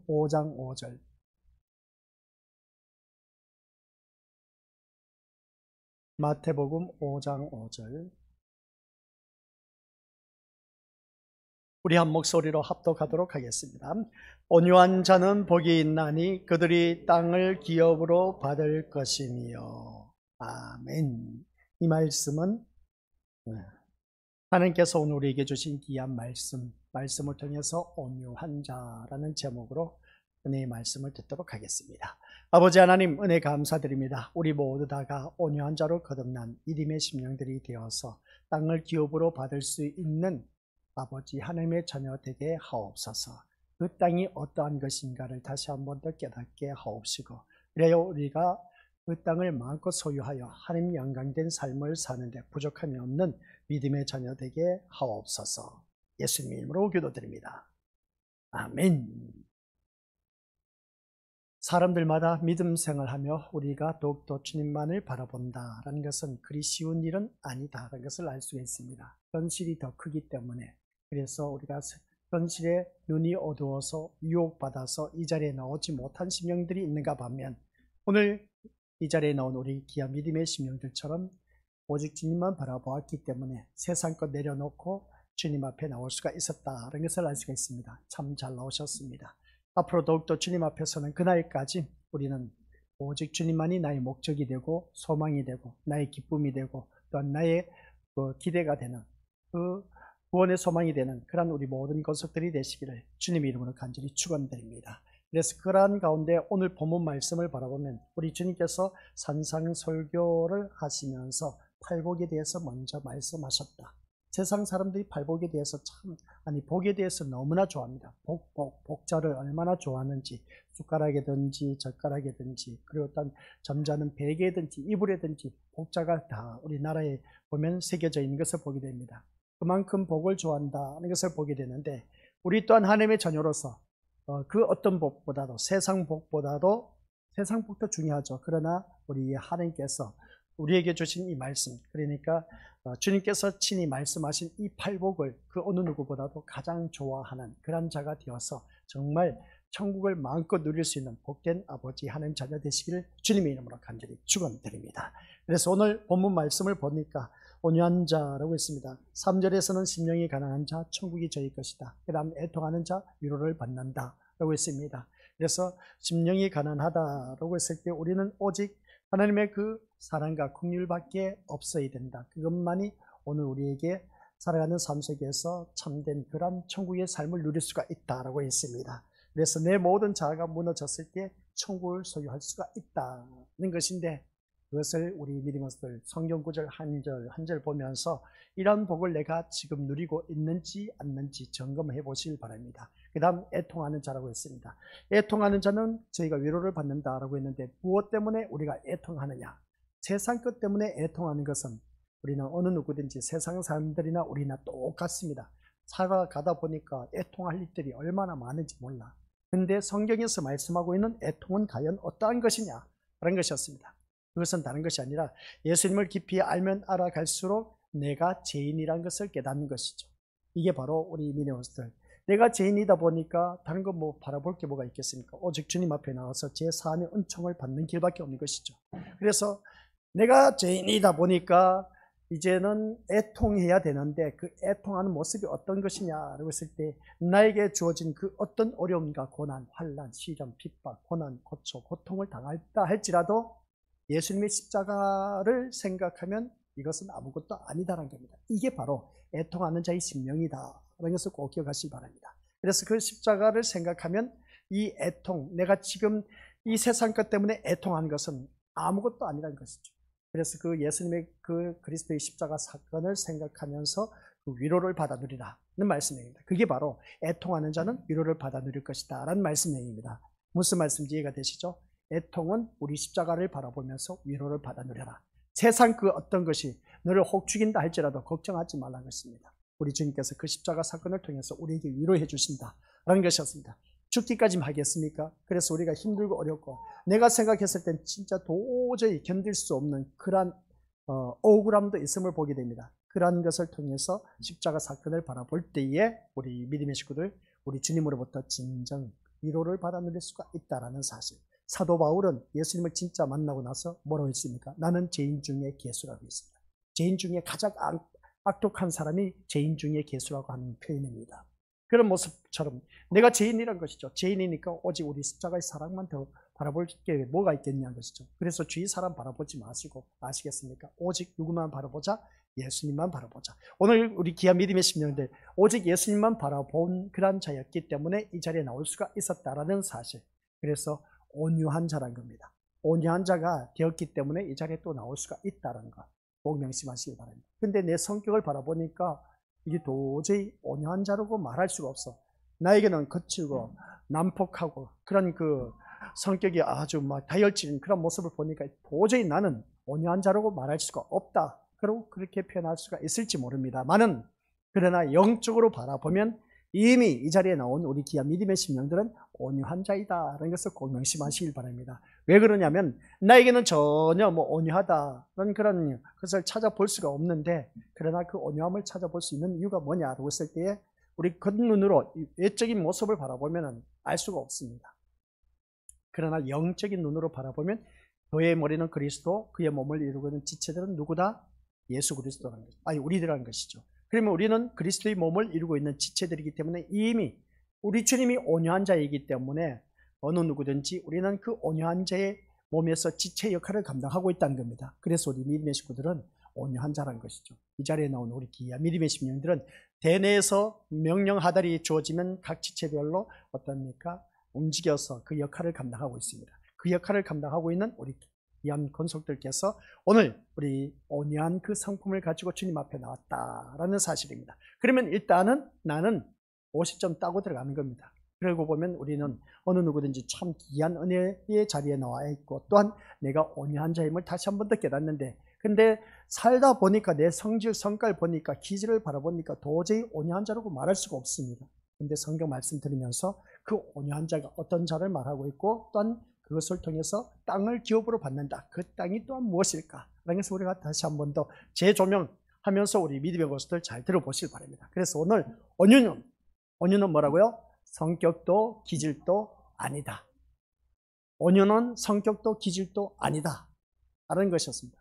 5장 5절. 마태복음 5장 5절. 우리 한 목소리로 합독하도록 하겠습니다. 온유한 자는 복이 있나니 그들이 땅을 기업으로 받을 것이며. 아멘. 이 말씀은 하나님께서 오늘 우리에게 주신 귀한 말씀을 통해서 온유한 자라는 제목으로 은혜의 말씀을 듣도록 하겠습니다. 아버지 하나님, 은혜 감사드립니다. 우리 모두 다가 온유한 자로 거듭난 믿음의 심령들이 되어서 땅을 기업으로 받을 수 있는 아버지 하나님의 자녀 되게 하옵소서. 그 땅이 어떠한 것인가를 다시 한 번 더 깨닫게 하옵시고, 그래야 우리가 그 땅을 마음껏 소유하여 하나님 영광된 삶을 사는데 부족함이 없는 믿음의 자녀 되게 하옵소서. 예수님 이름으로 기도드립니다. 아멘. 사람들마다 믿음 생활하며 우리가 더욱더 주님만을 바라본다라는 것은 그리 쉬운 일은 아니다라는 것을 알 수가 있습니다. 현실이 더 크기 때문에, 그래서 우리가 현실에 눈이 어두워서 유혹받아서 이 자리에 나오지 못한 심령들이 있는가 하면, 오늘 이 자리에 나온 우리 귀한 믿음의 심령들처럼 오직 주님만 바라보았기 때문에 세상 것 내려놓고 주님 앞에 나올 수가 있었다는 것을 알 수가 있습니다. 참 잘 나오셨습니다. 앞으로 더욱더 주님 앞에서는 그날까지 우리는 오직 주님만이 나의 목적이 되고 소망이 되고 나의 기쁨이 되고 또한 나의 기대가 되는 그 구원의 소망이 되는 그런 우리 모든 것들이 되시기를 주님의 이름으로 간절히 축원드립니다. 그래서 그러한 가운데 오늘 본문 말씀을 바라보면 우리 주님께서 산상설교를 하시면서 팔복에 대해서 먼저 말씀하셨다. 세상 사람들이 팔복에 대해서 복에 대해서 너무나 좋아합니다. 복자를 얼마나 좋아하는지, 숟가락이든지 젓가락이든지, 그리고 어떤 점잖은 베개든지 이불이든지 복자가 다 우리나라에 보면 새겨져 있는 것을 보게 됩니다. 그만큼 복을 좋아한다는 것을 보게 되는데, 우리 또한 하나님의 자녀로서 그 어떤 복보다도 세상 복도 중요하죠. 그러나 우리 하나님께서 우리에게 주신 이 말씀, 그러니까 주님께서 친히 말씀하신 이 팔복을 그 어느 누구보다도 가장 좋아하는 그런 자가 되어서 정말 천국을 마음껏 누릴 수 있는 복된 아버지 하나님 자녀 되시기를 주님의 이름으로 간절히 축원드립니다. 그래서 오늘 본문 말씀을 보니까 온유한 자라고 했습니다. 3절에서는 심령이 가난한 자 천국이 저희 것이다. 그 다음 애통하는 자 위로를 받는다 라고 했습니다. 그래서 심령이 가난하다라고 했을 때 우리는 오직 하나님의 그 사랑과 긍휼밖에 없어야 된다. 그것만이 오늘 우리에게 살아가는 삶 속에서 참된 그런 천국의 삶을 누릴 수가 있다라고 했습니다. 그래서 내 모든 자아가 무너졌을 때 천국을 소유할 수가 있다는 것인데, 그것을 우리 믿음으로서 성경 구절 한 절 보면서 이러한 복을 내가 지금 누리고 있는지 않는지 점검해 보시길 바랍니다. 그 다음 애통하는 자라고 했습니다. 애통하는 자는 저희가 위로를 받는다라고 했는데, 무엇 때문에 우리가 애통하느냐? 세상 것 때문에 애통하는 것은 우리는 어느 누구든지 세상 사람들이나 우리나 똑같습니다. 살아가다 보니까 애통할 일들이 얼마나 많은지 몰라. 근데 성경에서 말씀하고 있는 애통은 과연 어떠한 것이냐? 그런 것이었습니다. 그것은 다른 것이 아니라 예수님을 깊이 알면 알아갈수록 내가 죄인이라는 것을 깨닫는 것이죠. 이게 바로 우리 믿음들. 내가 죄인이다 보니까 다른 거 바라볼 게 뭐가 있겠습니까? 오직 주님 앞에 나와서 제 사함의 은총을 받는 길밖에 없는 것이죠. 그래서 내가 죄인이다 보니까 이제는 애통해야 되는데, 그 애통하는 모습이 어떤 것이냐라고 했을 때 나에게 주어진 그 어떤 어려움과 고난, 환난, 시련, 핍박, 고난, 고초, 고통을 당했다 할지라도 예수님의 십자가를 생각하면 이것은 아무것도 아니다라는 겁니다. 이게 바로 애통하는 자의 심령이다라는 것을 꼭 기억하시기 바랍니다. 그래서 그 십자가를 생각하면 이 애통, 내가 지금 이 세상 것 때문에 애통하는 것은 아무것도 아니라는 것이죠. 그래서 그 예수님의 그 그리스도의 십자가 사건을 생각하면서 그 위로를 받아 누리라는 말씀입니다. 그게 바로 애통하는 자는 위로를 받아 누릴 것이다 라는 말씀입니다. 무슨 말씀인지 이해가 되시죠? 애통은 우리 십자가를 바라보면서 위로를 받아 누려라. 세상 그 어떤 것이 너를 혹 죽인다 할지라도 걱정하지 말라는 것입니다. 우리 주님께서 그 십자가 사건을 통해서 우리에게 위로해 주신다라는 것이었습니다. 죽기까지 하겠습니까? 그래서 우리가 힘들고 어렵고 내가 생각했을 땐 진짜 도저히 견딜 수 없는 그러한 억울함도 있음을 보게 됩니다. 그러한 것을 통해서 십자가 사건을 바라볼 때에 우리 믿음의 식구들, 우리 주님으로부터 진정 위로를 받아 누릴 수가 있다는 사실. 사도 바울은 예수님을 진짜 만나고 나서 뭐라고 했습니까? 나는 죄인 중에 괴수라고 했습니다. 죄인 중에 가장 악독한 사람이 죄인 중에 괴수라고 하는 표현입니다. 그런 모습처럼 내가 죄인이란 것이죠. 죄인이니까 오직 우리 십자가의 사랑만 더 바라볼 게 뭐가 있겠냐는 것이죠. 그래서 주위 사람 바라보지 마시고, 아시겠습니까? 오직 누구만 바라보자? 예수님만 바라보자. 오늘 우리 귀한 믿음의 심령들, 오직 예수님만 바라본 그런 자였기 때문에 이 자리에 나올 수가 있었다라는 사실. 그래서 온유한 자란 겁니다. 온유한 자가 되었기 때문에 이 자리에 또 나올 수가 있다는 것 꼭 명심하시기 바랍니다. 근데 내 성격을 바라보니까 이게 도저히 온유한 자라고 말할 수가 없어. 나에게는 거칠고 난폭하고 그런 그 성격이 아주 막 다혈질인 그런 모습을 보니까 도저히 나는 온유한 자라고 말할 수가 없다. 그리고 그렇게 표현할 수가 있을지 모릅니다만은, 그러나 영적으로 바라보면 이미 이 자리에 나온 우리 귀한 믿음의 심령들은 온유한 자이다라는 것을 꼭 명심하시길 바랍니다. 왜 그러냐면 나에게는 전혀 온유하다는 그런 것을 찾아볼 수가 없는데, 그러나 그 온유함을 찾아볼 수 있는 이유가 뭐냐라고 했을 때에 우리 겉눈으로 외적인 모습을 바라보면 알 수가 없습니다. 그러나 영적인 눈으로 바라보면 그의 머리는 그리스도, 그의 몸을 이루고 있는 지체들은 누구다? 예수 그리스도라는 것이죠. 아니, 우리들이라는 것이죠. 그러면 우리는 그리스도의 몸을 이루고 있는 지체들이기 때문에 이미 우리 주님이 온유한 자이기 때문에 어느 누구든지 우리는 그 온유한 자의 몸에서 지체 역할을 감당하고 있다는 겁니다. 그래서 우리 믿음의 식구들은 온유한 자라는 것이죠. 이 자리에 나온 우리 귀한 믿음의 심령들은 대내에서 명령 하달이 주어지면 각 지체별로 어떻습니까? 움직여서 그 역할을 감당하고 있습니다. 그 역할을 감당하고 있는 우리 귀한 권속들께서 오늘 우리 온유한 그 성품을 가지고 주님 앞에 나왔다라는 사실입니다. 그러면 일단은 나는 50점 따고 들어가는 겁니다. 그러고 보면 우리는 어느 누구든지 참 귀한 은혜의 자리에 나와 있고, 또한 내가 온유한 자임을 다시 한 번 더 깨닫는데, 근데 살다 보니까 내 성질, 성깔 보니까, 기질을 바라보니까 도저히 온유한 자라고 말할 수가 없습니다. 근데 성경 말씀 들으면서 그 온유한 자가 어떤 자를 말하고 있고, 또한 그것을 통해서 땅을 기업으로 받는다. 그 땅이 또한 무엇일까? 라는 것을 우리가 다시 한 번 더 재조명하면서 우리 믿음의 것을 잘 들어보시기 바랍니다. 그래서 오늘 온유는 뭐라고요? 성격도 기질도 아니다. 온유는 성격도 기질도 아니다 라는 것이었습니다.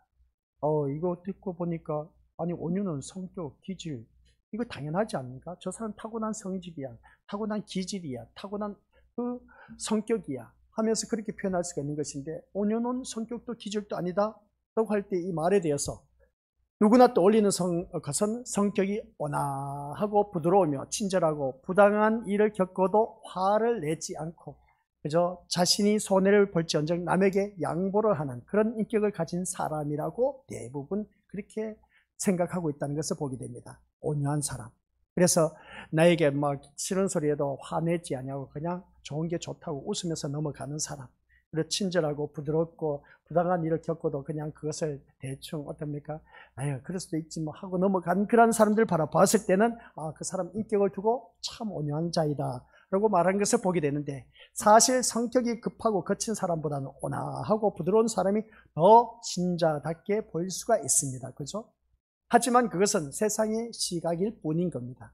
이거 듣고 보니까, 아니 온유는 성격, 기질, 이거 당연하지 않습니까? 저 사람 타고난 성질이야, 타고난 기질이야, 타고난 그 성격이야 하면서 그렇게 표현할 수가 있는 것인데, 온유는 성격도 기질도 아니다 라고 할 때 이 말에 대해서 누구나 떠올리는 것은 성격이 온화하고 부드러우며 친절하고 부당한 일을 겪어도 화를 내지 않고 그저 자신이 손해를 볼지언정 남에게 양보를 하는 그런 인격을 가진 사람이라고 대부분 그렇게 생각하고 있다는 것을 보게 됩니다. 온유한 사람. 그래서 나에게 막 싫은 소리에도 화내지 않냐고 그냥 좋은 게 좋다고 웃으면서 넘어가는 사람. 그리고 친절하고 부드럽고 부당한 일을 겪어도 그냥 그것을 대충 어떻습니까? 아유, 그럴 수도 있지 뭐 하고 넘어간 그런 사람들 바라봤을 때는 그 사람 인격을 두고 참 온유한 자이다 라고 말한 것을 보게 되는데, 사실 성격이 급하고 거친 사람보다는 온화하고 부드러운 사람이 더 신자답게 보일 수가 있습니다. 그죠? 하지만 그것은 세상의 시각일 뿐인 겁니다.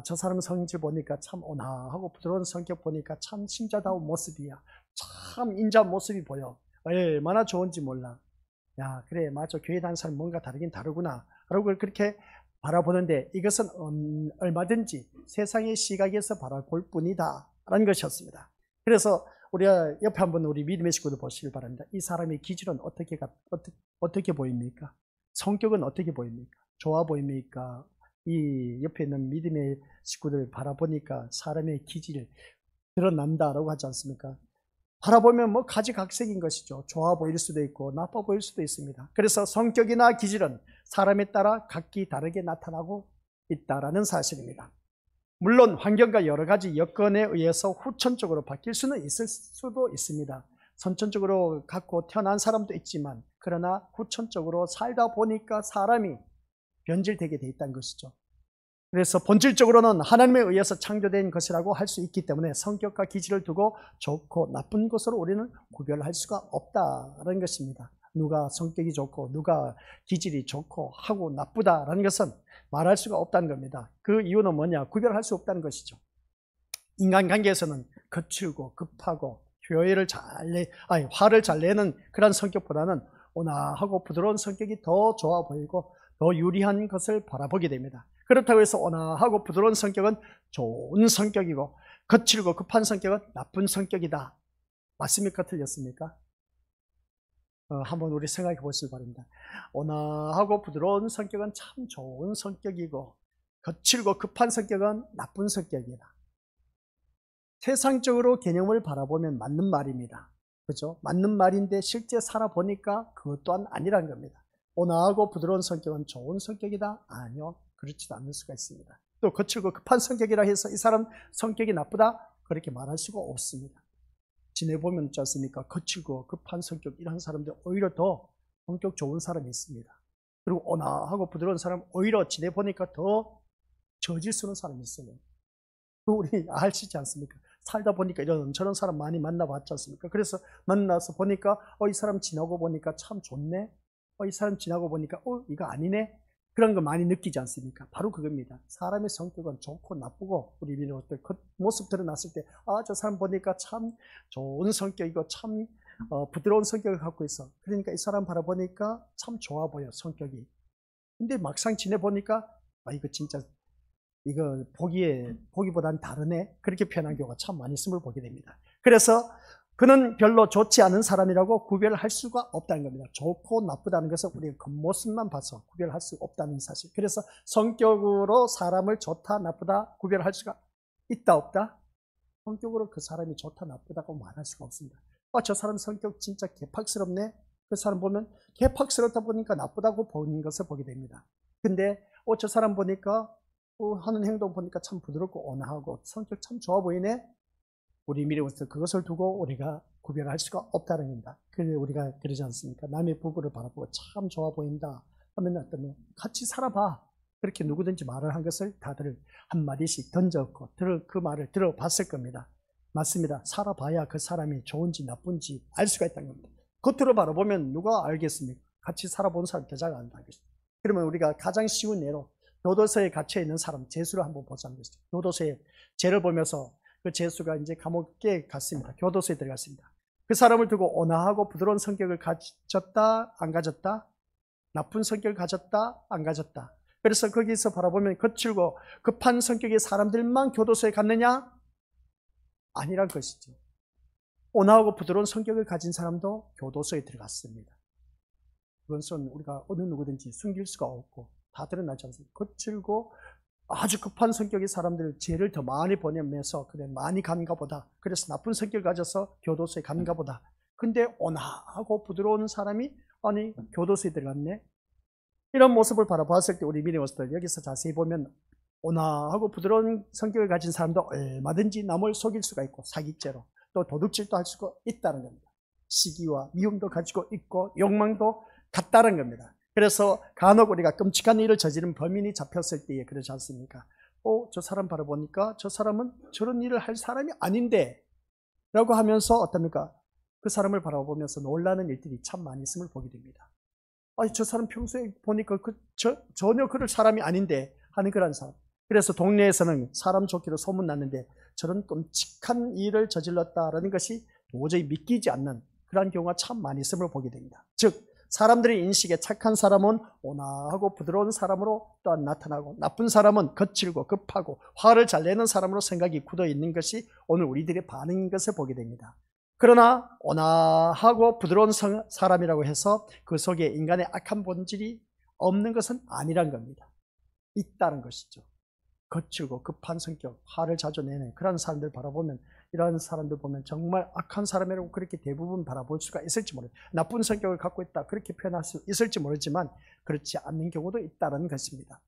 저 사람 성질 보니까 참 온화하고 부드러운 성격 보니까 참 신자다운 모습이야. 참 인자 모습이 보여. 얼마나 좋은지 몰라. 야, 그래, 맞아. 교회 다니는 사람 뭔가 다르긴 다르구나 라고 그렇게 바라보는데, 이것은 얼마든지 세상의 시각에서 바라볼 뿐이다 라는 것이었습니다. 그래서 우리가 옆에 한번 우리 믿음의 식구들 보시길 바랍니다. 이 사람의 기질은 어떻게 보입니까? 성격은 어떻게 보입니까? 좋아 보입니까? 이 옆에 있는 믿음의 식구들 바라보니까 사람의 기질이 드러난다라고 하지 않습니까? 바라보면 뭐 가지각색인 것이죠. 좋아 보일 수도 있고 나빠 보일 수도 있습니다. 그래서 성격이나 기질은 사람에 따라 각기 다르게 나타나고 있다라는 사실입니다. 물론 환경과 여러 가지 여건에 의해서 후천적으로 바뀔 수는 있을 수도 있습니다. 선천적으로 갖고 태어난 사람도 있지만, 그러나 후천적으로 살다 보니까 사람이 변질되게 돼 있다는 것이죠. 그래서 본질적으로는 하나님에 의해서 창조된 것이라고 할 수 있기 때문에 성격과 기질을 두고 좋고 나쁜 것으로 우리는 구별할 수가 없다라는 것입니다. 누가 성격이 좋고 누가 기질이 좋고 하고 나쁘다라는 것은 말할 수가 없다는 겁니다. 그 이유는 뭐냐? 구별할 수 없다는 것이죠. 인간관계에서는 거칠고 급하고 화를 잘 내는 그런 성격보다는 온화하고 부드러운 성격이 더 좋아 보이고 더 유리한 것을 바라보게 됩니다. 그렇다고 해서 온화하고 부드러운 성격은 좋은 성격이고 거칠고 급한 성격은 나쁜 성격이다. 맞습니까? 틀렸습니까? 한번 우리 생각해 보시기 바랍니다. 온화하고 부드러운 성격은 참 좋은 성격이고 거칠고 급한 성격은 나쁜 성격이다. 세상적으로 개념을 바라보면 맞는 말입니다. 그죠? 맞는 말인데 실제 살아보니까 그것 또한 아니란 겁니다. 온화하고 부드러운 성격은 좋은 성격이다? 아니요. 그렇지도 않을 수가 있습니다. 또 거칠고 급한 성격이라 해서 이 사람 성격이 나쁘다? 그렇게 말할 수가 없습니다. 지내보면 있지 않습니까? 거칠고 급한 성격 이런 사람들 오히려 더 성격 좋은 사람이 있습니다. 그리고 온화하고 부드러운 사람 오히려 지내보니까 더 저질스러운 사람이 있어요. 우리 아시지 않습니까? 살다 보니까 이런 저런 사람 많이 만나봤지 않습니까? 그래서 만나서 보니까 이 사람 지나고 보니까 참 좋네. 이 사람 지나고 보니까 이거 아니네. 그런 거 많이 느끼지 않습니까? 바로 그겁니다. 사람의 성격은 좋고 나쁘고 우리 민호들 그 모습 드러났을 때 저 사람 보니까 참 좋은 성격이고 참 부드러운 성격을 갖고 있어. 그러니까 이 사람 바라보니까 참 좋아 보여 성격이. 근데 막상 지내보니까 이거 진짜 이거 보기보단 다르네. 그렇게 표현한 경우가 참 많이 있음을 보게 됩니다. 그래서 그는 별로 좋지 않은 사람이라고 구별할 수가 없다는 겁니다. 좋고 나쁘다는 것은 우리가 겉모습만 봐서 구별할 수 없다는 사실. 그래서 성격으로 사람을 좋다 나쁘다 구별할 수가 있다 없다? 성격으로 그 사람이 좋다 나쁘다고 말할 수가 없습니다. 저 사람 성격 진짜 개팍스럽네. 그 사람 보면 개팍스럽다 보니까 나쁘다고 보는 것을 보게 됩니다. 근데 저 사람 보니까 하는 행동 보니까 참 부드럽고 온화하고 성격 참 좋아 보이네. 우리 미래부터 그것을 두고 우리가 구별할 수가 없다는 겁니다. 그래 우리가 그러지 않습니까? 남의 부부를 바라보고 참 좋아 보인다 하면 어떠면 같이 살아봐. 그렇게 누구든지 말을 한 것을 다들 한마디씩 던졌고 그 말을 들어봤을 겁니다. 맞습니다. 살아봐야 그 사람이 좋은지 나쁜지 알 수가 있다는 겁니다. 겉으로 바라보면 누가 알겠습니까? 같이 살아본 사람 더 잘 안다는 것이죠. 그러면 우리가 가장 쉬운 예로 교도소에 갇혀 있는 사람 죄수를 한번 보자는 것이죠. 교도소에 죄를 보면서 그 죄수가 이제 감옥에 갔습니다. 교도소에 들어갔습니다. 그 사람을 두고 온화하고 부드러운 성격을 가졌다, 안 가졌다? 나쁜 성격을 가졌다, 안 가졌다? 그래서 거기서 바라보면 거칠고 급한 성격의 사람들만 교도소에 갔느냐? 아니란 것이죠. 온화하고 부드러운 성격을 가진 사람도 교도소에 들어갔습니다. 그것은 우리가 어느 누구든지 숨길 수가 없고 다 드러나지 않습니까? 거칠고 아주 급한 성격의 사람들 죄를 더 많이 보내면서 그래 많이 간가 보다. 그래서 나쁜 성격을 가져서 교도소에 간가 보다. 근데 온화하고 부드러운 사람이 교도소에 들어갔네. 이런 모습을 바라봤을 때 우리 미래모습들 여기서 자세히 보면 온화하고 부드러운 성격을 가진 사람도 얼마든지 남을 속일 수가 있고 사기죄로 또 도둑질도 할 수가 있다는 겁니다. 시기와 미움도 가지고 있고 욕망도 같다는 겁니다. 그래서 간혹 우리가 끔찍한 일을 저지른 범인이 잡혔을 때에 그러지 않습니까? 저 사람 바라보니까 저 사람은 저런 일을 할 사람이 아닌데 라고 하면서 어떻습니까? 그 사람을 바라보면서 놀라는 일들이 참 많이 있음을 보게 됩니다. 저 사람 평소에 보니까 전혀 그럴 사람이 아닌데 하는 그런 사람. 그래서 동네에서는 사람 좋기로 소문났는데 저런 끔찍한 일을 저질렀다라는 것이 도저히 믿기지 않는 그런 경우가 참 많이 있음을 보게 됩니다. 즉 사람들의 인식에 착한 사람은 온화하고 부드러운 사람으로 또한 나타나고 나쁜 사람은 거칠고 급하고 화를 잘 내는 사람으로 생각이 굳어 있는 것이 오늘 우리들의 반응인 것을 보게 됩니다. 그러나 온화하고 부드러운 사람이라고 해서 그 속에 인간의 악한 본질이 없는 것은 아니란 겁니다. 있다는 것이죠. 거칠고 급한 성격, 화를 자주 내는 그런 사람들 바라보면 이런 사람들 보면 정말 악한 사람이라고 그렇게 대부분 바라볼 수가 있을지 모르겠어요. 나쁜 성격을 갖고 있다 그렇게 표현할 수 있을지 모르지만 그렇지 않는 경우도 있다는 것입니다.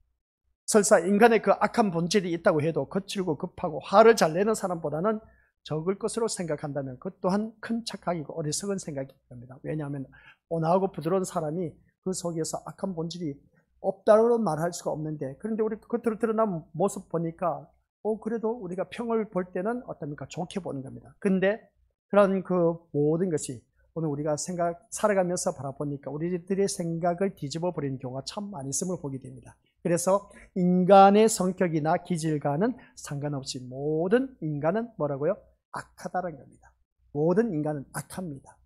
설사 인간의 그 악한 본질이 있다고 해도 거칠고 급하고 화를 잘 내는 사람보다는 적을 것으로 생각한다면 그것 또한 큰 착각이고 어리석은 생각일 겁니다. 왜냐하면 온화하고 부드러운 사람이 그 속에서 악한 본질이 없다고는 말할 수가 없는데 그런데 우리 겉으로 드러난 모습 보니까 그래도 우리가 평을 볼 때는 어떻습니까? 좋게 보는 겁니다. 근데 그런 그 모든 것이 오늘 우리가 살아가면서 바라보니까 우리들의 생각을 뒤집어 버리는 경우가 참 많이 있음을 보게 됩니다. 그래서 인간의 성격이나 기질과는 상관없이 모든 인간은 뭐라고요? 악하다는 겁니다. 모든 인간은 악합니다.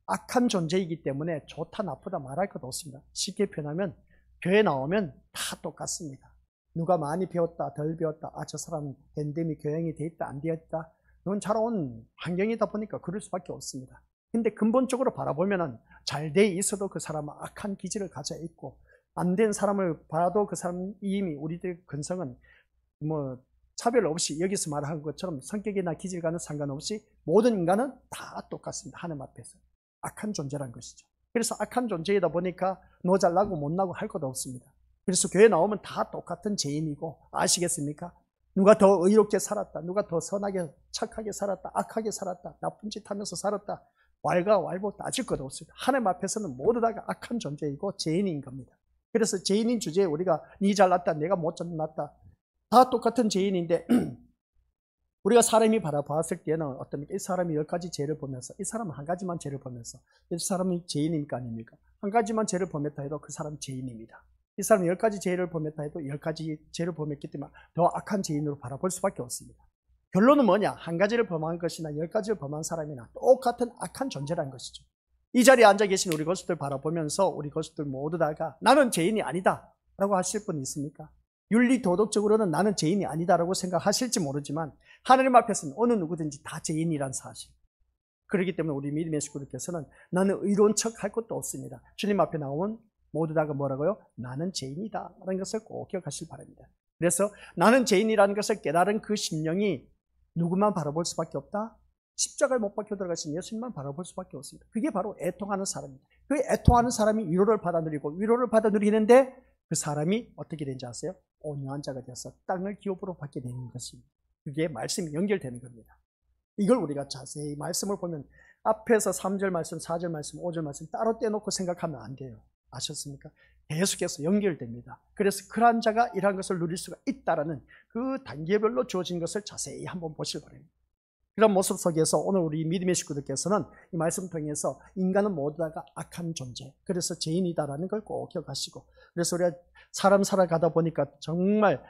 악한 존재이기 때문에 좋다 나쁘다 말할 것 없습니다. 쉽게 표현하면 교회 나오면 다 똑같습니다. 누가 많이 배웠다 덜 배웠다, 저 사람 밴드미 교양이 돼 있다 안 되어 있다, 그건 자라온 환경이다 보니까 그럴 수밖에 없습니다. 근데 근본적으로 바라보면 잘 돼 있어도 그 사람은 악한 기질을 가져 있고, 안 된 사람을 봐도 그 사람 이미 우리들 근성은 뭐 차별 없이 여기서 말한 것처럼 성격이나 기질과는 상관없이 모든 인간은 다 똑같습니다. 하나님 앞에서 악한 존재란 것이죠. 그래서 악한 존재이다 보니까 너 잘나고 못나고 할 것도 없습니다. 그래서 교회 나오면 다 똑같은 죄인이고, 아시겠습니까? 누가 더 의롭게 살았다, 누가 더 선하게 착하게 살았다, 악하게 살았다, 나쁜 짓 하면서 살았다, 왈가왈부 따질 것 없습니다. 하나님 앞에서는 모두 다 악한 존재이고 죄인인 겁니다. 그래서 죄인인 주제에 우리가 니 잘났다 내가 못 잘났다 다 똑같은 죄인인데 우리가 사람이 바라봤을 때는 어떻습니까? 이 사람이 10가지 죄를 보면서, 이 사람은 한 가지만 죄를 보면서, 이 사람이 죄인입니까 아닙니까? 한 가지만 죄를 범했다 해도 그 사람은 죄인입니다. 이 사람이 10가지 죄를 범했다 해도 10가지 죄를 범했기 때문에 더 악한 죄인으로 바라볼 수밖에 없습니다. 결론은 뭐냐? 한 가지를 범한 것이나 10가지를 범한 사람이나 똑같은 악한 존재라는 것이죠. 이 자리에 앉아 계신 우리 것들 바라보면서 우리 것들 모두 다가 나는 죄인이 아니다 라고 하실 분 있습니까? 윤리 도덕적으로는 나는 죄인이 아니다라고 생각하실지 모르지만 하나님 앞에서는 어느 누구든지 다 죄인이란 사실. 그렇기 때문에 우리 믿음의 식구들께서는 나는 의로운 척 할 것도 없습니다. 주님 앞에 나오면 모두 다가 뭐라고요? 나는 죄인이다 라는 것을 꼭 기억하시기 바랍니다. 그래서 나는 죄인이라는 것을 깨달은 그 심령이 누구만 바라볼 수밖에 없다? 십자가에 못 박혀 들어가신 예수님만 바라볼 수밖에 없습니다. 그게 바로 애통하는 사람입니다. 그 애통하는 사람이 위로를 받아 누리고, 위로를 받아 누리는데 그 사람이 어떻게 되는지 아세요? 온유한 자가 되어서 땅을 기업으로 받게 되는 것입니다. 그게 말씀이 연결되는 겁니다. 이걸 우리가 자세히 말씀을 보면 앞에서 3절 말씀, 4절 말씀, 5절 말씀 따로 떼놓고 생각하면 안 돼요. 아셨습니까? 계속해서 연결됩니다. 그래서 그러한 자가 이러한 것을 누릴 수가 있다라는 그 단계별로 주어진 것을 자세히 한번 보시기 바랍니다. 그런 모습 속에서 오늘 우리 믿음의 식구들께서는 이 말씀 통해서 인간은 모두 다가 악한 존재, 그래서 죄인이다라는 걸 꼭 기억하시고, 그래서 우리가 사람 살아가다 보니까 정말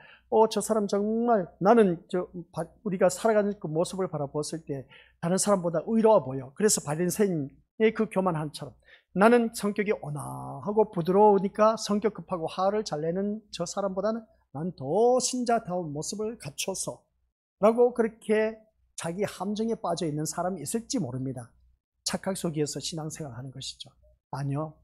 저 사람 정말 나는 우리가 살아가는 그 모습을 바라보았을 때 다른 사람보다 의로워 보여. 그래서 바리새인의 그 교만함처럼 나는 성격이 온화하고 부드러우니까 성격 급하고 화를 잘 내는 저 사람보다는 난 더 신자다운 모습을 갖춰서 라고 그렇게 자기 함정에 빠져 있는 사람이 있을지 모릅니다. 착각 속에서 신앙생활 하는 것이죠. 아니요.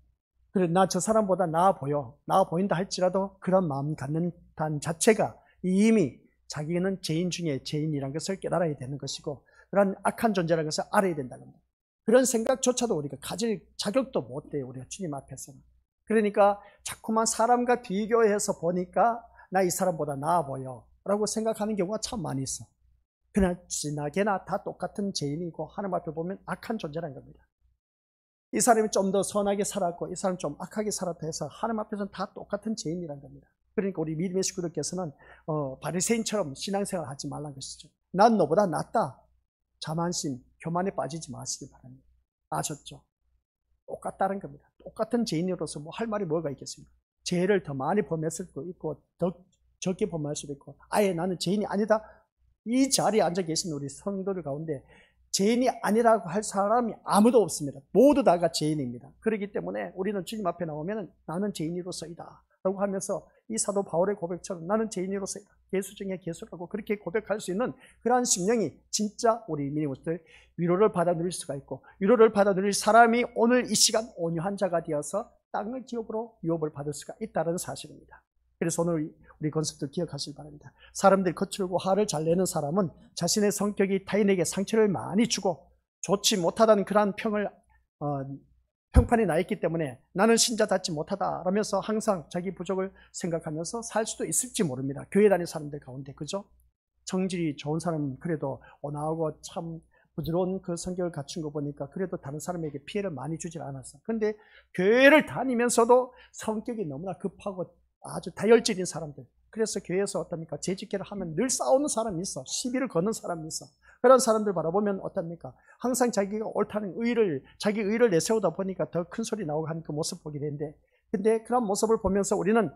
그래, 나 저 사람보다 나아 보여. 나아 보인다 할지라도 그런 마음 갖는 단 자체가 이미 자기는 죄인 중에 죄인이라는 것을 깨달아야 되는 것이고, 그런 악한 존재라는 것을 알아야 된다는 겁니다. 그런 생각조차도 우리가 가질 자격도 못 돼요. 우리가 주님 앞에서는. 그러니까 자꾸만 사람과 비교해서 보니까 나 이 사람보다 나아 보여 라고 생각하는 경우가 참 많이 있어. 그냥 지나게나 다 똑같은 죄인이고 하나님 앞에 보면 악한 존재라는 겁니다. 이 사람이 좀 더 선하게 살았고 이 사람이 좀 악하게 살았다 해서 하나님 앞에서는 다 똑같은 죄인이라는 겁니다. 그러니까 우리 믿음의 식구들께서는 바리새인처럼 신앙생활 하지 말라는 것이죠. 난 너보다 낫다. 자만심, 교만에 빠지지 마시기 바랍니다. 아셨죠? 똑같다는 겁니다. 똑같은 죄인으로서 뭐 할 말이 뭐가 있겠습니까? 죄를 더 많이 범했을 수도 있고 더 적게 범할 수도 있고, 아예 나는 죄인이 아니다. 이 자리에 앉아 계신 우리 성도들 가운데 죄인이 아니라고 할 사람이 아무도 없습니다. 모두 다가 죄인입니다. 그렇기 때문에 우리는 주님 앞에 나오면 나는 죄인으로서이다 라고 하면서 이 사도 바울의 고백처럼 나는 죄인으로서이다, 개수 중에 개수라고 그렇게 고백할 수 있는 그러한 심령이 진짜 우리 믿음들 위로를 받아 누릴 수가 있고, 위로를 받아 누릴 사람이 오늘 이 시간 온유한 자가 되어서 땅을 기업으로 유업을 받을 수가 있다는 사실입니다. 그래서 오늘 우리 건습들 기억하시기 바랍니다. 사람들이 거칠고 화를 잘 내는 사람은 자신의 성격이 타인에게 상처를 많이 주고 좋지 못하다는 그러한 평판이 나 있기 때문에 나는 신자답지 못하다 라면서 항상 자기 부족을 생각하면서 살 수도 있을지 모릅니다. 교회 다니는 사람들 가운데, 그죠? 성질이 좋은 사람은 그래도 온화하고 참 부드러운 그 성격을 갖춘 거 보니까 그래도 다른 사람에게 피해를 많이 주질 않았어. 근데 교회를 다니면서도 성격이 너무나 급하고 아주 다혈질인 사람들, 그래서 교회에서 어떻습니까? 재직회를 하면 늘 싸우는 사람이 있어. 시비를 거는 사람이 있어. 그런 사람들 바라보면 어떻습니까? 항상 자기가 옳다는 자기 의를 내세우다 보니까 더 큰 소리 나오고 하는 그 모습 보게 되는데, 근데 그런 모습을 보면서 우리는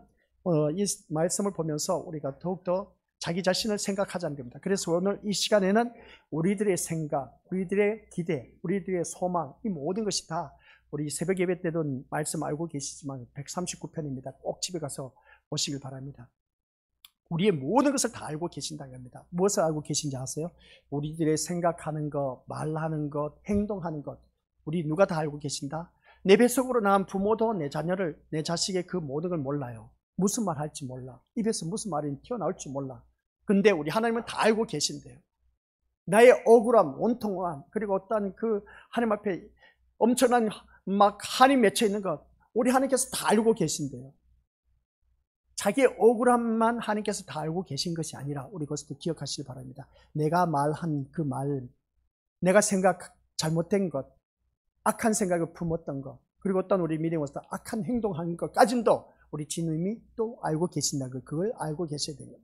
이 말씀을 보면서 우리가 더욱더 자기 자신을 생각하자는 겁니다. 그래서 오늘 이 시간에는 우리들의 생각, 우리들의 기대, 우리들의 소망, 이 모든 것이 다 우리 새벽 예배 때도 말씀 알고 계시지만 139편입니다. 꼭 집에 가서 보시길 바랍니다. 우리의 모든 것을 다 알고 계신다는 겁니다. 무엇을 알고 계신지 아세요? 우리들의 생각하는 것, 말하는 것, 행동하는 것, 우리 누가 다 알고 계신다? 내 뱃속으로 낳은 부모도 내 자녀를, 내 자식의 그 모든 걸 몰라요. 무슨 말 할지 몰라. 입에서 무슨 말이 튀어나올지 몰라. 근데 우리 하나님은 다 알고 계신대요. 나의 억울함, 원통함, 그리고 어떤 그 하나님 앞에 엄청난 막 한이 맺혀 있는 것, 우리 하나님께서 다 알고 계신대요. 자기의 억울함만 하나님께서 다 알고 계신 것이 아니라 우리 그것도 기억하시기 바랍니다. 내가 말한 그 말, 내가 잘못된 것, 악한 생각을 품었던 것, 그리고 어떤 우리 믿음으로서 악한 행동한 것까지도 우리 주님이 또 알고 계신다는 그걸 알고 계셔야 됩니다.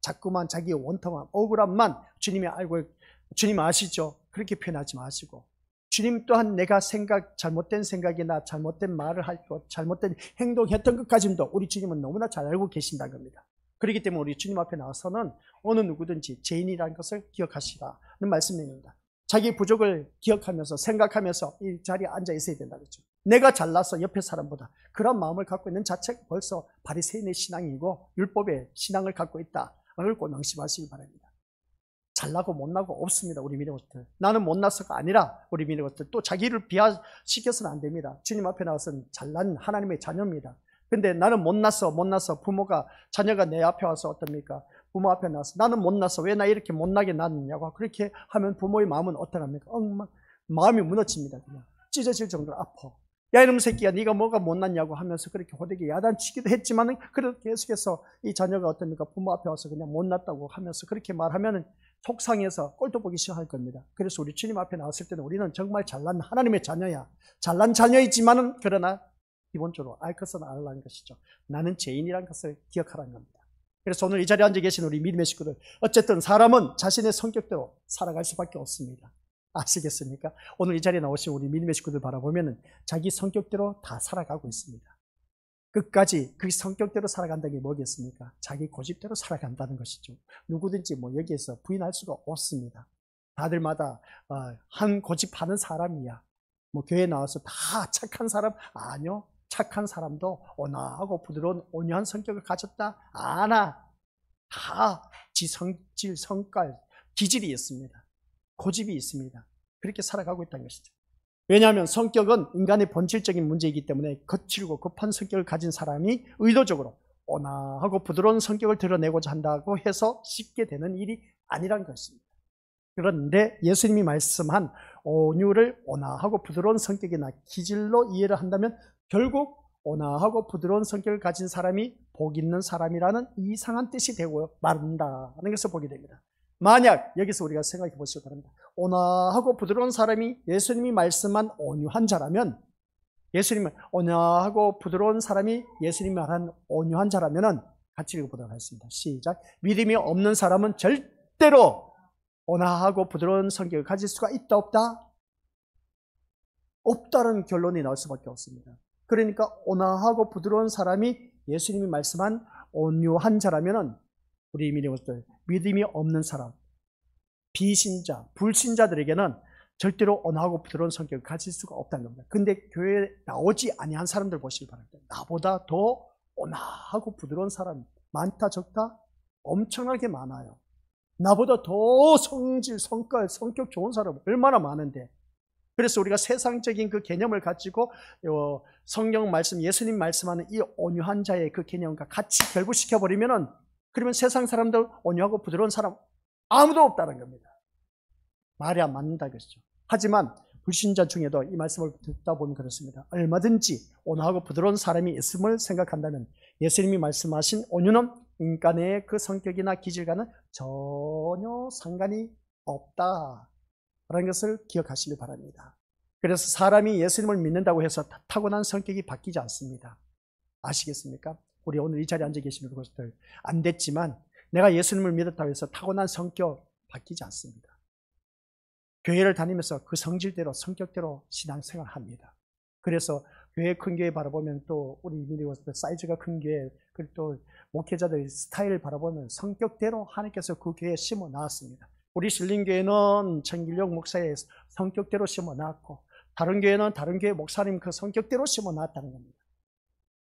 자꾸만 자기의 원통함, 억울함만 주님이 알고, 주님 아시죠? 그렇게 표현하지 마시고, 주님 또한 내가 잘못된 생각이나 잘못된 말을 할 것, 잘못된 행동했던 것까지도 우리 주님은 너무나 잘 알고 계신다는 겁니다. 그렇기 때문에 우리 주님 앞에 나와서는 어느 누구든지 죄인이라는 것을 기억하시라는 말씀입니다. 자기 부족을 기억하면서 생각하면서 이 자리에 앉아 있어야 된다 그랬죠. 내가 잘나서 옆에 사람보다 그런 마음을 갖고 있는 자체가 벌써 바리새인의 신앙이고 율법의 신앙을 갖고 있다. 그걸 꼭 명심하시기 바랍니다. 잘나고 못나고 없습니다. 우리 믿는 것들. 나는 못나서가 아니라 우리 믿는 것들. 또 자기를 비하시켜서는 안 됩니다. 주님 앞에 나와서는 잘난 하나님의 자녀입니다. 근데 나는 못나서 부모가, 자녀가 내 앞에 와서 어떻습니까? 부모 앞에 나와서 나는 못나서 왜 나 이렇게 못나게 낳느냐고 그렇게 하면 부모의 마음은 어떡합니까? 마음이 무너집니다. 그냥 찢어질 정도로 아파. 야 이놈 새끼야 네가 뭐가 못났냐고 하면서 그렇게 호되게 야단치기도 했지만은 그렇게 계속해서 이 자녀가 어떻습니까? 부모 앞에 와서 그냥 못났다고 하면서 그렇게 말하면은 속상해서 꼴도 보기 싫어할 겁니다. 그래서 우리 주님 앞에 나왔을 때는 우리는 정말 잘난 하나님의 자녀야. 잘난 자녀이지만은 그러나 기본적으로 알 것은 알라는 것이죠. 나는 죄인이라는 것을 기억하라는 겁니다. 그래서 오늘 이 자리에 앉아 계신 우리 믿음의 식구들, 어쨌든 사람은 자신의 성격대로 살아갈 수밖에 없습니다. 아시겠습니까? 오늘 이 자리에 나오신 우리 믿음의 식구들 바라보면 자기 성격대로 다 살아가고 있습니다. 끝까지 그 성격대로 살아간다는 게 뭐겠습니까? 자기 고집대로 살아간다는 것이죠. 누구든지 여기에서 부인할 수가 없습니다. 다들마다 한 고집하는 사람이야. 교회에 나와서 다 착한 사람? 아니요. 착한 사람도 온화하고 부드러운 온유한 성격을 가졌다? 아나. 다 지성질, 성깔, 기질이 있습니다. 고집이 있습니다. 그렇게 살아가고 있다는 것이죠. 왜냐하면 성격은 인간의 본질적인 문제이기 때문에 거칠고 급한 성격을 가진 사람이 의도적으로 온화하고 부드러운 성격을 드러내고자 한다고 해서 쉽게 되는 일이 아니란 것입니다. 그런데 예수님이 말씀한 온유를 온화하고 부드러운 성격이나 기질로 이해를 한다면 결국 온화하고 부드러운 성격을 가진 사람이 복 있는 사람이라는 이상한 뜻이 되고 마른다는 것을 보게 됩니다. 만약 여기서 우리가 생각해 보시기 바랍니다. 온화하고 부드러운 사람이 예수님이 말씀한 온유한 자라면, 예수님은 온화하고 부드러운 사람이 예수님이 말한 온유한 자라면은 같이 읽어보도록 하겠습니다. 시작. 믿음이 없는 사람은 절대로 온화하고 부드러운 성격을 가질 수가 있다 없다? 없다는 결론이 나올 수밖에 없습니다. 그러니까 온화하고 부드러운 사람이 예수님이 말씀한 온유한 자라면은 우리 믿음이 없는 사람, 비신자, 불신자들에게는 절대로 온화하고 부드러운 성격을 가질 수가 없다는 겁니다. 근데 교회에 나오지 아니한 사람들 보시기 바랍니다. 나보다 더 온화하고 부드러운 사람 많다 적다? 엄청나게 많아요. 나보다 더 성질, 성깔, 성격 좋은 사람 얼마나 많은데, 그래서 우리가 세상적인 그 개념을 가지고 성경 말씀, 예수님 말씀하는 이 온유한 자의 그 개념과 같이 결부시켜버리면은 그러면 세상 사람들 온유하고 부드러운 사람 아무도 없다는 겁니다. 말이 안 맞는다 그랬죠. 하지만 불신자 중에도 이 말씀을 듣다 보면 그렇습니다. 얼마든지 온화하고 부드러운 사람이 있음을 생각한다면 예수님이 말씀하신 온유는 인간의 그 성격이나 기질과는 전혀 상관이 없다라는 것을 기억하시기 바랍니다. 그래서 사람이 예수님을 믿는다고 해서 타고난 성격이 바뀌지 않습니다. 아시겠습니까? 우리 오늘 이 자리에 앉아 계시는 것들 안 됐지만 내가 예수님을 믿었다고 해서 타고난 성격 바뀌지 않습니다. 교회를 다니면서 그 성질대로 성격대로 신앙생활을 합니다. 그래서 큰 교회 바라보면 또 우리 미리워스도 사이즈가 큰 교회, 그리고 또 목회자들 스타일 바라보면 성격대로 하나님께서 그 교회에 심어 놨습니다. 우리 신림교회는 천길용 목사의 성격대로 심어 놨고, 다른 교회는 다른 교회 목사님 그 성격대로 심어 놨다는 겁니다.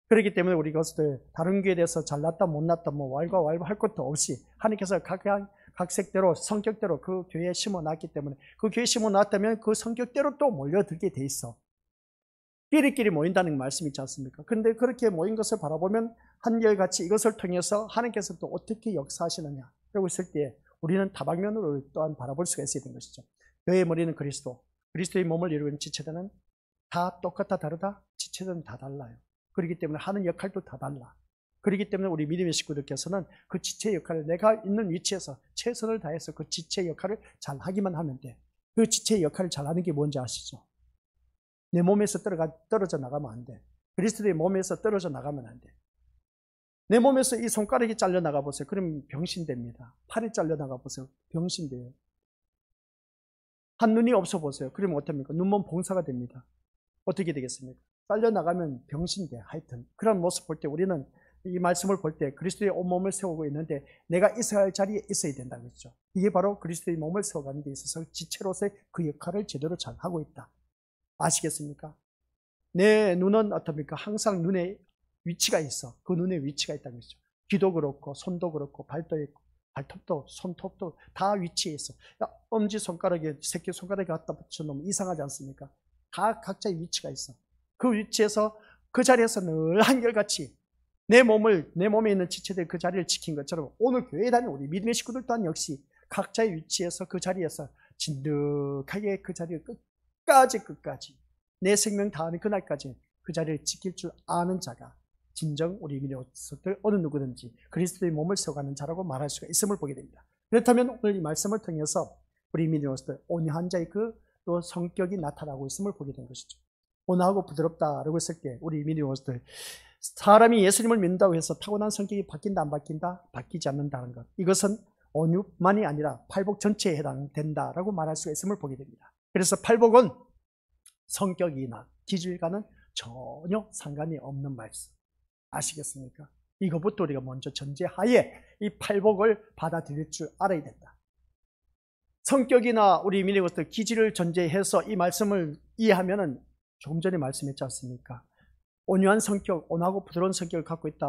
그렇기 때문에 우리 것들 다른 교회에 대해서 잘났다 못났다 뭐 왈가왈부 할 것도 없이 하나님께서 각 색대로 성격대로 그 교회에 심어 놨기 때문에, 그 교회에 심어 놨다면 그 성격대로 또 몰려들게 돼 있어. 끼리끼리 모인다는 말씀이 있지 않습니까? 그런데 그렇게 모인 것을 바라보면 한결같이 이것을 통해서 하나님께서 또 어떻게 역사하시느냐 라고 했을 때 우리는 다방면으로 또한 바라볼 수가 있어야 되는 것이죠. 교회의 머리는 그리스도, 그리스도의 몸을 이루는 지체들은 다 똑같아 다르다? 지체들은 다 달라요. 그렇기 때문에 하는 역할도 다 달라. 그렇기 때문에 우리 믿음의 식구들께서는 그 지체 역할을 내가 있는 위치에서 최선을 다해서 그 지체 역할을 잘 하기만 하면 돼. 그 지체 역할을 잘 하는 게 뭔지 아시죠? 내 몸에서 떨어져 나가면 안 돼. 그리스도의 몸에서 떨어져 나가면 안 돼. 내 몸에서 이 손가락이 잘려 나가 보세요. 그럼 병신됩니다. 팔이 잘려 나가 보세요. 병신돼요. 한 눈이 없어 보세요. 그러면 어떻습니까? 눈먼 봉사가 됩니다. 어떻게 되겠습니까? 잘려 나가면 병신돼. 하여튼 그런 모습 볼 때 우리는 이 말씀을 볼 때 그리스도의 온몸을 세우고 있는데 내가 있어야 할 자리에 있어야 된다고 했죠. 이게 바로 그리스도의 몸을 세워가는 데 있어서 지체로서의 그 역할을 제대로 잘 하고 있다. 아시겠습니까? 내 눈은 어떻습니까? 항상 눈에 위치가 있어. 그 눈에 위치가 있다는 것이죠. 귀도 그렇고 손도 그렇고 발도 있고 발톱도 손톱도 다 위치에 있어. 엄지손가락에 새끼손가락에 갖다 붙여놓으면 이상하지 않습니까? 다 각자의 위치가 있어. 그 위치에서 그 자리에서 늘 한결같이 내 몸에 있는 지체들 그 자리를 지킨 것처럼 오늘 교회에 다니는 우리 믿음의 식구들 또한 역시 각자의 위치에서 그 자리에서 진득하게 그 자리를 끝까지 내 생명 다하는 그날까지 그 자리를 지킬 줄 아는 자가 진정 우리 믿음의 식구들 어느 누구든지 그리스도의 몸을 세워가는 자라고 말할 수가 있음을 보게 됩니다. 그렇다면 오늘 이 말씀을 통해서 우리 믿음의 식구들 온유한 자의 그 또 성격이 나타나고 있음을 보게 된 것이죠. 온화하고 부드럽다라고 했을 때 우리 믿음의 식구들 사람이 예수님을 믿는다고 해서 타고난 성격이 바뀐다 안 바뀐다? 바뀌지 않는다는 것. 이것은 온유만이 아니라 팔복 전체에 해당된다라고 말할 수가 있음을 보게 됩니다. 그래서 팔복은 성격이나 기질과는 전혀 상관이 없는 말씀. 아시겠습니까? 이것부터 우리가 먼저 전제하에 이 팔복을 받아들일 줄 알아야 된다. 성격이나 우리 믿음의 것들 기질을 전제해서 이 말씀을 이해하면은 조금 전에 말씀했지 않습니까? 온유한 성격, 온하고 부드러운 성격을 갖고 있다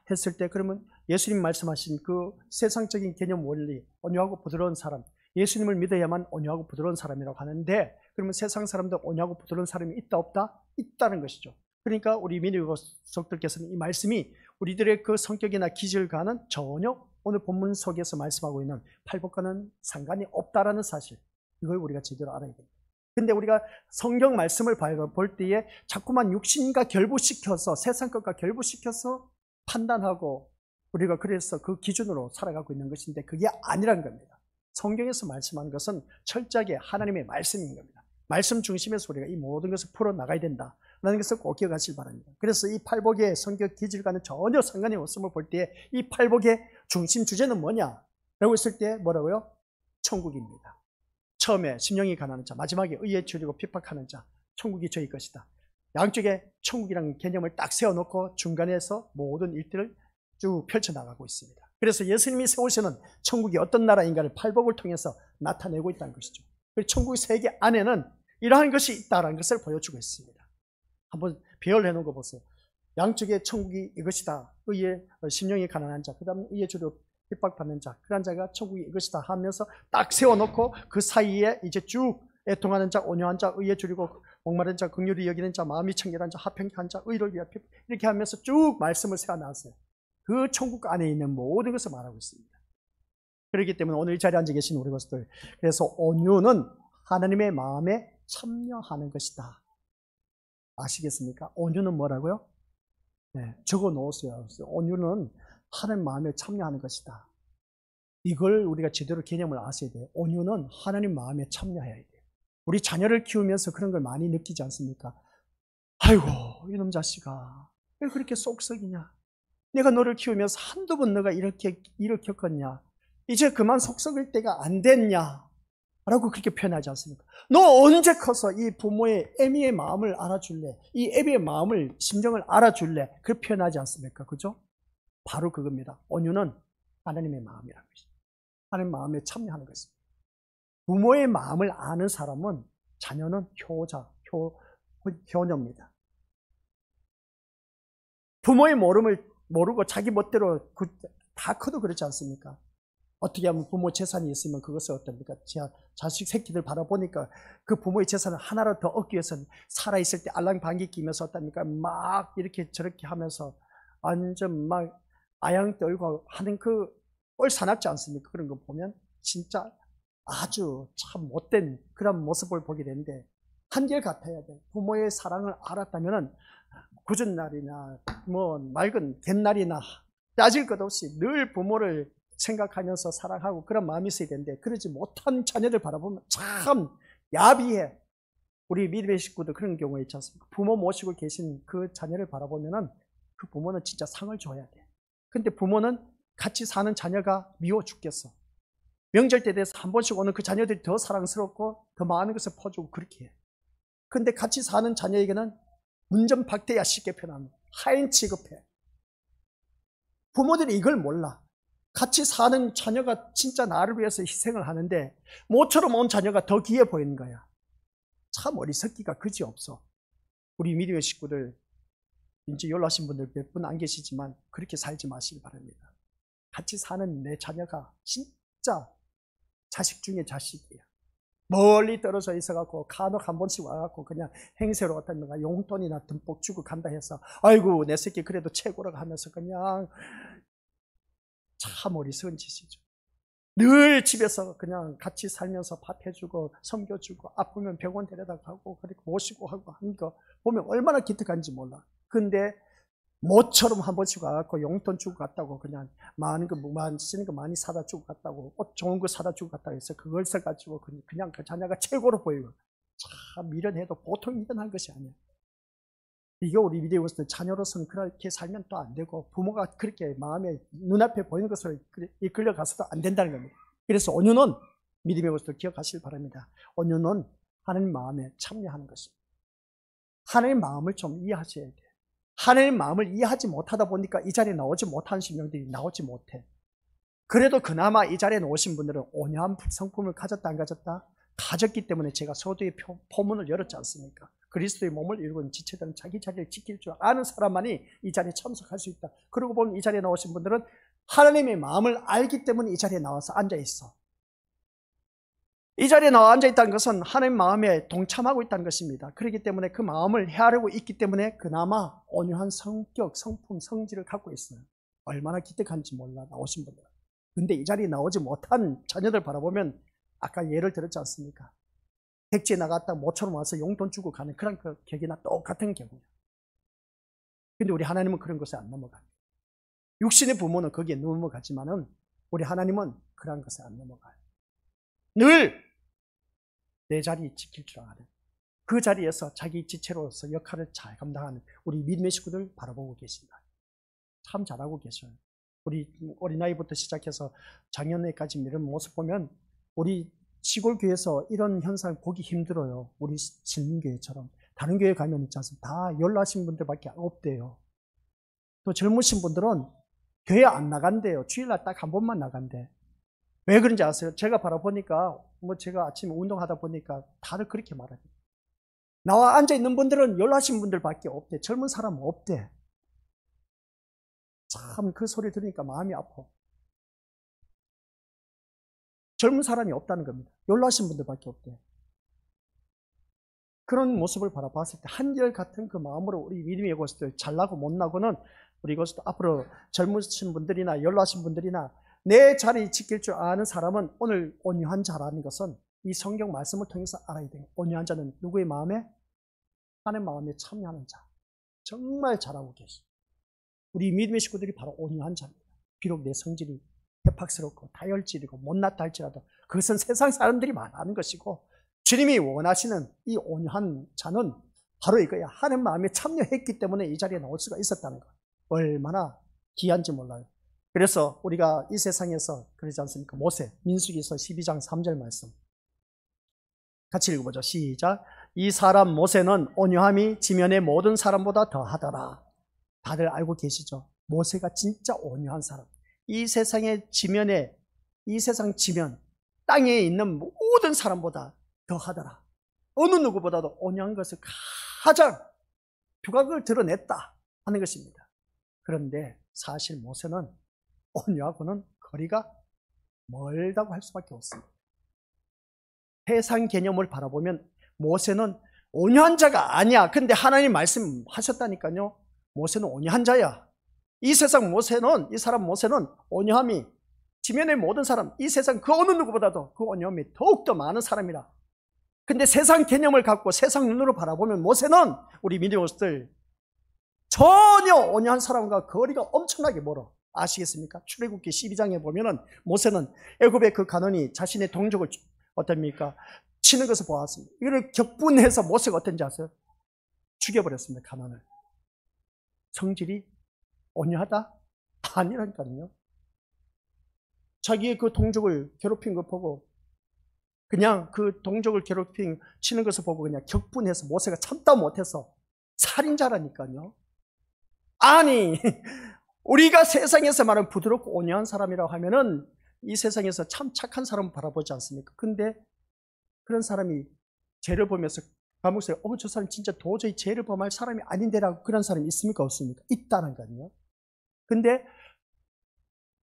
했을 때 그러면 예수님 말씀하신 그 세상적인 개념 원리, 온유하고 부드러운 사람, 예수님을 믿어야만 온유하고 부드러운 사람이라고 하는데 그러면 세상 사람들 온유하고 부드러운 사람이 있다 없다? 있다는 것이죠. 그러니까 우리 믿음의 속들께서는 이 말씀이 우리들의 그 성격이나 기질과는 전혀 오늘 본문 속에서 말씀하고 있는 팔복과는 상관이 없다라는 사실, 이걸 우리가 제대로 알아야 됩니다. 근데 우리가 성경 말씀을 볼 때에 자꾸만 육신과 결부시켜서 세상 것과 결부시켜서 판단하고 우리가 그래서 그 기준으로 살아가고 있는 것인데 그게 아니라는 겁니다. 성경에서 말씀하는 것은 철저하게 하나님의 말씀인 겁니다. 말씀 중심에서 우리가 이 모든 것을 풀어나가야 된다라는 것을 꼭 기억하시기 바랍니다. 그래서 이 팔복의 성격 기질과는 전혀 상관이 없음을 볼 때 이 팔복의 중심 주제는 뭐냐라고 했을 때 뭐라고요? 천국입니다. 처음에 심령이 가난한 자, 마지막에 의에 줄이고 핍박하는 자, 천국이 저희 것이다. 양쪽에 천국이라는 개념을 딱 세워놓고 중간에서 모든 일들을 쭉 펼쳐나가고 있습니다. 그래서 예수님이 세우시는 천국이 어떤 나라인가를 팔복을 통해서 나타내고 있다는 것이죠. 그리고 천국의 세계 안에는 이러한 것이 있다는 것을 보여주고 있습니다. 한번 비교를 해놓은 거 보세요. 양쪽에 천국이 이것이다. 의에 심령이 가난한 자, 그 다음에 의에 줄이고 핍박받는 자, 그런 자가 천국이 이것이다 하면서 딱 세워놓고 그 사이에 이제 쭉 애통하는 자, 온유한 자, 의에 줄이고 목마른 자, 긍휼히 여기는 자, 마음이 청결한 자, 화평한 자, 의를 위하여 이렇게 하면서 쭉 말씀을 세워놨어요. 그 천국 안에 있는 모든 것을 말하고 있습니다. 그렇기 때문에 오늘 이 자리에 앉아 계신 우리 것들, 그래서 온유는 하나님의 마음에 참여하는 것이다. 아시겠습니까? 온유는 뭐라고요? 네, 적어 놓으세요. 온유는 하나님 마음에 참여하는 것이다. 이걸 우리가 제대로 개념을 아셔야 돼요. 온유는 하나님 마음에 참여해야 돼요. 우리 자녀를 키우면서 그런 걸 많이 느끼지 않습니까? 아이고 이놈 자식아 왜 그렇게 쏙썩이냐? 내가 너를 키우면서 한두 번 너가 이렇게 일을 겪었냐? 이제 그만 속 썩을 때가 안 됐냐? 라고 그렇게 표현하지 않습니까? 너 언제 커서 이 부모의 애미의 마음을 알아줄래? 이 애비의 마음을, 심정을 알아줄래? 그렇게 표현하지 않습니까? 그죠? 바로 그겁니다. 온유는 하나님의 마음이라는 것입니다. 하나님의 마음에 참여하는 것입니다. 부모의 마음을 아는 사람은 자녀는 효녀입니다. 부모의 모름을 모르고 자기 멋대로 다 커도 그렇지 않습니까? 어떻게 하면 부모 재산이 있으면 그것을 어떻습니까? 자식 새끼들 바라보니까 그 부모의 재산을 하나라도 더 얻기 위해서는 살아있을 때 알랑방귀 끼면서 어떻습니까? 막 이렇게 저렇게 하면서 완전 막 아양 떨고 하는 그 꼴 사납지 않습니까? 그런 거 보면 진짜 아주 참 못된 그런 모습을 보게 되는데 한결 같아야 돼. 부모의 사랑을 알았다면은 굳은 날이나 뭐 맑은 갯날이나 따질 것 없이 늘 부모를 생각하면서 사랑하고 그런 마음이 있어야 되는데 그러지 못한 자녀들 바라보면 참 야비해. 우리 믿음의 식구도 그런 경우가 있지 않습니까? 부모 모시고 계신 그 자녀를 바라보면은 그 부모는 진짜 상을 줘야 돼. 근데 부모는 같이 사는 자녀가 미워 죽겠어. 명절 때 돼서 한 번씩 오는 그 자녀들이 더 사랑스럽고 더 많은 것을 퍼주고 그렇게 해. 근데 같이 사는 자녀에게는 문전박대야 쉽게 표현합니다. 하인 취급해. 부모들이 이걸 몰라. 같이 사는 자녀가 진짜 나를 위해서 희생을 하는데 모처럼 온 자녀가 더 귀해 보이는 거야. 참 어리석기가 그지없어. 우리 믿음의 식구들 이제 연로하신 분들 몇 분 안 계시지만 그렇게 살지 마시기 바랍니다. 같이 사는 내 자녀가 진짜 자식 중에 자식이야. 멀리 떨어져 있어갖고 간혹 한 번씩 와갖고 그냥 행세로 어떤 용돈이나 듬뿍 주고 간다 해서 아이고 내 새끼 그래도 최고라고 하면서 그냥 참 어리석은 짓이죠. 늘 집에서 그냥 같이 살면서 밥 해주고 섬겨주고 아프면 병원 데려다 가고 그렇게 모시고 하고 하는 거 보면 얼마나 기특한지 몰라. 근데 모처럼 한 번씩 와갖고 용돈 주고 갔다고 그냥 많은 거 쓰는 거 많이 사다 주고 갔다고 옷 좋은 거 사다 주고 갔다고 해서 그걸 써가지고 그냥 그 자녀가 최고로 보이고 참 미련해도 보통 미련한 것이 아니야. 이게 우리 믿음으로서 자녀로서는 그렇게 살면 또 안 되고 부모가 그렇게 마음에 눈앞에 보이는 것으로 이끌려 가서도 안 된다는 겁니다. 그래서 온유는 믿음의 모습을 기억하시길 바랍니다. 온유는 하나님 마음에 참여하는 것입니다. 하나님 마음을 좀 이해하셔야 돼요. 하나님 마음을 이해하지 못하다 보니까 이 자리에 나오지 못한 심령들이 나오지 못해. 그래도 그나마 이 자리에 오신 분들은 온유한 성품을 가졌다 안 가졌다? 가졌기 때문에 제가 서두에 포문을 열었지 않습니까? 그리스도의 몸을 이루는 지체들은 자기 자리를 지킬 줄 아는 사람만이 이 자리에 참석할 수 있다. 그러고 보면 이 자리에 나오신 분들은 하나님의 마음을 알기 때문에 이 자리에 나와서 앉아있어. 이 자리에 나와 앉아있다는 것은 하나님 마음에 동참하고 있다는 것입니다. 그렇기 때문에 그 마음을 헤아리고 있기 때문에 그나마 온유한 성격, 성품, 성질을 갖고 있어요. 얼마나 기특한지 몰라 나오신 분들은. 근데 이 자리에 나오지 못한 자녀들 바라보면 아까 예를 들었지 않습니까? 백지에 나갔다 모처럼 와서 용돈 주고 가는 그런 그 격이나 똑같은 격이에요. 근데 우리 하나님은 그런 것에 안 넘어가요. 육신의 부모는 거기에 넘어가지만은 우리 하나님은 그런 것에 안 넘어가요. 늘 내 자리 지킬 줄 아는 그 자리에서 자기 지체로서 역할을 잘 감당하는 우리 믿음의 식구들 바라보고 계신다. 참 잘하고 계셔요. 우리 어린아이부터 시작해서 작년에까지 이런 모습 보면 우리 시골 교회에서 이런 현상 보기 힘들어요. 우리 신림교회처럼. 다른 교회 가면 있지 않습니까? 다 연로하신 분들밖에 없대요. 또 젊으신 분들은 교회 안 나간대요. 주일날 딱 한 번만 나간대. 왜 그런지 아세요? 제가 바라보니까 제가 아침에 운동하다 보니까 다들 그렇게 말해요. 나와 앉아있는 분들은 연로하신 분들밖에 없대. 젊은 사람은 없대. 참 그 소리 들으니까 마음이 아파. 젊은 사람이 없다는 겁니다. 연로하신 분들밖에 없대. 그런 모습을 바라봤을 때 한결같은 그 마음으로 우리 믿음의 것들 잘나고 못나고는 우리 것도 앞으로 젊으신 분들이나 연로하신 분들이나 내 자리 지킬 줄 아는 사람은 오늘 온유한 자라는 것은 이 성경 말씀을 통해서 알아야 돼요. 온유한 자는 누구의 마음에? 하나님의 마음에 참여하는 자. 정말 잘하고 계시. 우리 믿음의 식구들이 바로 온유한 자입니다. 비록 내 성질이 해팍스럽고 다혈질이고 못났다 할지라도 그것은 세상 사람들이 말하는 것이고 주님이 원하시는 이 온유한 자는 바로 이거야. 하나님 마음에 참여했기 때문에 이 자리에 나올 수가 있었다는 것. 얼마나 귀한지 몰라요. 그래서 우리가 이 세상에서 그러지 않습니까? 모세, 민수기서 12장 3절 말씀. 같이 읽어보죠. 시작. 이 사람 모세는 온유함이 지면의 모든 사람보다 더하더라. 다들 알고 계시죠? 모세가 진짜 온유한 사람. 이 세상의 지면에, 이 세상 지면, 땅에 있는 모든 사람보다 더하더라. 어느 누구보다도 온유한 것을 가장 두각을 드러냈다 하는 것입니다. 그런데 사실 모세는 온유하고는 거리가 멀다고 할 수밖에 없습니다. 세상 개념을 바라보면 모세는 온유한 자가 아니야. 근데 하나님 말씀하셨다니까요. 모세는 온유한 자야. 이 세상 모세는, 이 사람 모세는 온유함이 지면의 모든 사람, 이 세상 그 어느 누구보다도 그 온유함이 더욱더 많은 사람이라. 근데 세상 개념을 갖고 세상 눈으로 바라보면 모세는, 우리 믿음者전혀 온유한 사람과 거리가 엄청나게 멀어. 아시겠습니까? 출애굽기 12장에 보면은 모세는 애굽의 그 간원이 자신의 동족을 어떻습니까? 치는 것을 보았습니다. 이를 격분해서 모세가 어떤지 아세요? 죽여버렸습니다. 간원을. 성질이 온유하다? 아니라니까요. 자기의 그 동족을 괴롭힌 거 보고, 그냥 그 동족을 치는 것을 보고 그냥 격분해서 모세가 참다 못해서 살인자라니까요. 아니, 우리가 세상에서 말하는 부드럽고 온유한 사람이라고 하면은 이 세상에서 참 착한 사람을 바라보지 않습니까? 근데 그런 사람이 죄를 보면서 감옥에 저 사람 진짜 도저히 죄를 범할 사람이 아닌데라고 그런 사람이 있습니까? 없습니까? 있다는 거요. 근데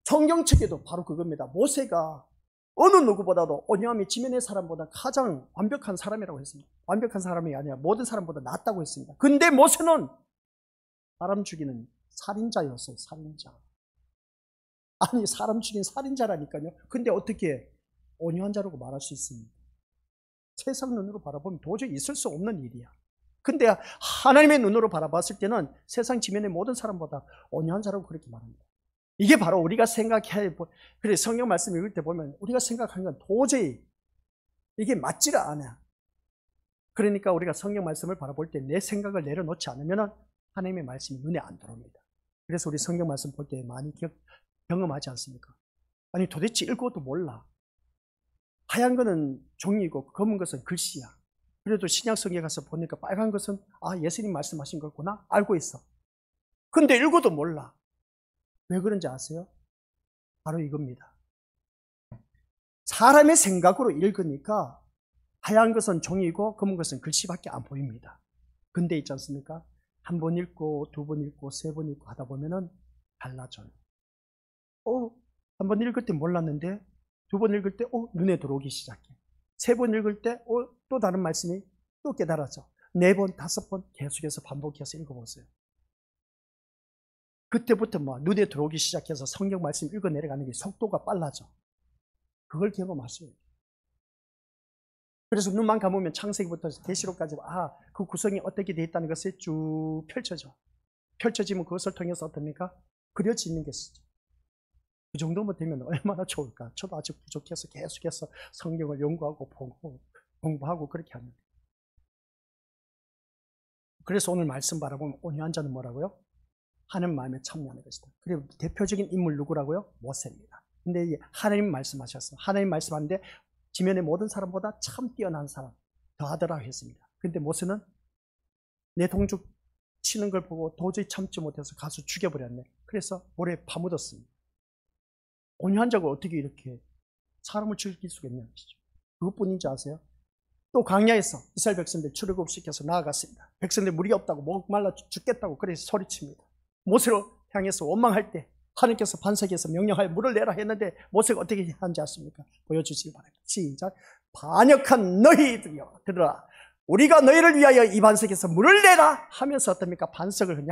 성경책에도 바로 그겁니다. 모세가 어느 누구보다도 온유함이 지면의 사람보다 가장 완벽한 사람이라고 했습니다. 완벽한 사람이 아니라 모든 사람보다 낫다고 했습니다. 근데 모세는 사람 죽이는 살인자였어요. 살인자. 아니, 사람 죽인 살인자라니까요. 근데 어떻게 온유한 자라고 말할 수 있습니까? 세상 눈으로 바라보면 도저히 있을 수 없는 일이야. 근데 하나님의 눈으로 바라봤을 때는 세상 지면의 모든 사람보다 온유한 자라고 그렇게 말합니다. 이게 바로 우리가 생각해, 그래, 성경 말씀 읽을 때 보면 우리가 생각하는 건 도저히 이게 맞지를 않아. 그러니까 우리가 성경 말씀을 바라볼 때 내 생각을 내려놓지 않으면 하나님의 말씀이 눈에 안 들어옵니다. 그래서 우리 성경 말씀 볼 때 많이 경험하지 않습니까? 아니, 도대체 읽어도 몰라. 하얀 거는 종이고 검은 것은 글씨야. 그래도 신약성경에 가서 보니까 빨간 것은 예수님 말씀하신 거구나 알고 있어. 근데 읽어도 몰라. 왜 그런지 아세요? 바로 이겁니다. 사람의 생각으로 읽으니까 하얀 것은 종이고 검은 것은 글씨밖에 안 보입니다. 근데 있지 않습니까? 한 번 읽고 두 번 읽고 세 번 읽고 하다 보면은 달라져요. 한 번 읽을 때 몰랐는데 두 번 읽을 때 눈에 들어오기 시작해. 세 번 읽을 때 또 다른 말씀이 또 깨달아져. 네 번, 다섯 번 계속해서 반복해서 읽어보세요. 그때부터 눈에 들어오기 시작해서 성경 말씀 읽어 내려가는 게 속도가 빨라져. 그걸 경험하세요. 그래서 눈만 감으면 창세기부터 계시록까지 그 구성이 어떻게 되어 있다는 것을 쭉 펼쳐져. 펼쳐지면 그것을 통해서 어떻습니까? 그려지는 것이죠. 그 정도면 되면 얼마나 좋을까? 저도 아직 부족해서 계속해서 성경을 연구하고 보고 공부하고 그렇게 합니다. 그래서 오늘 말씀 바라보면 온유한 자는 뭐라고요? 하는 마음에 참여하는 것이다. 그리고 대표적인 인물 누구라고요? 모세입니다. 근데 하나님 말씀하셨어요. 하나님 말씀하는데 지면의 모든 사람보다 참 뛰어난 사람 더하더라 했습니다. 근데 모세는 내 동족 치는 걸 보고 도저히 참지 못해서 가서 죽여버렸네. 그래서 모래에 파묻었습니다. 온유한 자가 어떻게 이렇게 사람을 죽일 수가 있냐는 것이죠. 그것뿐인지 아세요? 또 광야에서 이스라엘 백성들 출애굽시켜서 나아갔습니다. 백성들 물이 없다고 목말라 죽겠다고 그래서 소리칩니다. 모세를 향해서 원망할 때 하나님께서 반석에서 명령하여 물을 내라 했는데 모세가 어떻게 하는지 아십니까? 보여주시기 바랍니다. 시작. 반역한 너희들이여 들으라. 우리가 너희를 위하여 이 반석에서 물을 내라 하면서 어떻습니까? 반석을